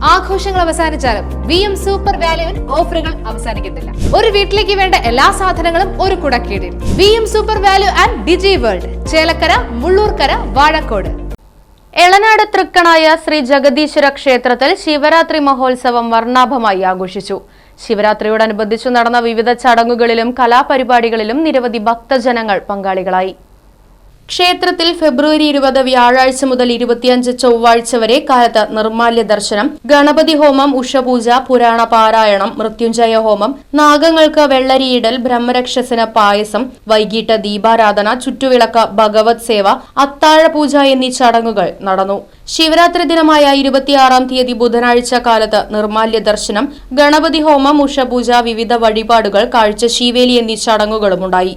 ആഘോഷങ്ങൾ അവസാനിച്ചാലും VM super വാല്യുവിൽ ഓഫറുകൾ അവസാനിക്കുന്നില്ല. ഒരു വീട്ടിലേക്ക് വേണ്ട എല്ലാ സാധനങ്ങളും ഒരു കുടക്കീഴിൽ. VM super value and digi world, Chelakkara, Mullurkara, Vazhakkode. Elanad Thrikkanaya Sree Jagadeeshwara ക്ഷേത്രത്തിൽ ശിവരാത്രി മഹോത്സവം വർണ്ണാഭമായി ആഘോഷിച്ചു. ശിവരാത്രിയോടനുബന്ധിച്ചു നടന്ന വിവിധ ചടങ്ങുകളിലും കലാപരിപാടികളിലും നിരവധി ഭക്തജനങ്ങൾ പങ്കാളികളായി. ക്ഷേത്രത്തിൽ ഫെബ്രുവരി 20 വ്യാഴാഴ്ച മുതൽ 25 ചൊവ്വാഴ്ച വരെ കാലത്ത് നിർമാല്യ ദർശനം, ഗണപതി ഹോമം, ഉഷപൂജ, പുരാണ പാരായണം, മൃത്യുഞ്ജയ ഹോമം, നാഗങ്ങൾക്ക് വെള്ളരിയിടൽ, ബ്രഹ്മരക്ഷസിന് പായസം, വൈകിട്ട് ദീപാരാധന, ചുറ്റുവിളക്ക്, ഭഗവത് സേവ, അത്താഴപൂജ എന്നീ ചടങ്ങുകൾ നടന്നു. ശിവരാത്രി ദിനമായ 26-ാം തീയതി ബുധനാഴ്ച കാലത്ത് നിർമാല്യ ദർശനം, ഗണപതി ഹോമം, ഉഷപൂജ, വിവിധ വഴിപാടുകൾ, കാഴ്ച ശീവേലി എന്നീ ചടങ്ങുകളുമുണ്ടായി.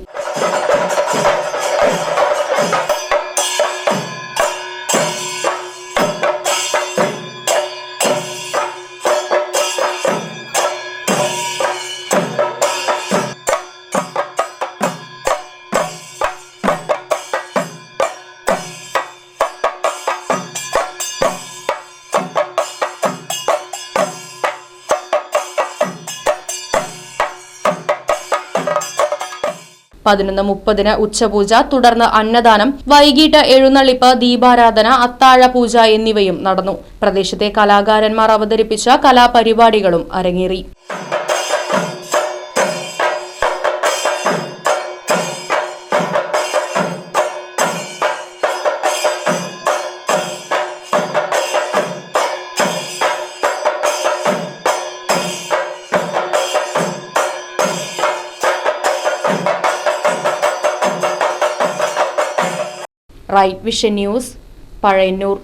പതിനൊന്ന് 30 ഉച്ചപൂജ, തുടർന്ന് അന്നദാനം, വൈകിട്ട് എഴുന്നള്ളിപ്പ്, ദീപാരാധന, അത്താഴപൂജ എന്നിവയും നടന്നു. പ്രദേശത്തെ കലാകാരന്മാർ അവതരിപ്പിച്ച കലാപരിപാടികളും അരങ്ങേറി. Right vision news, Pazhayannur.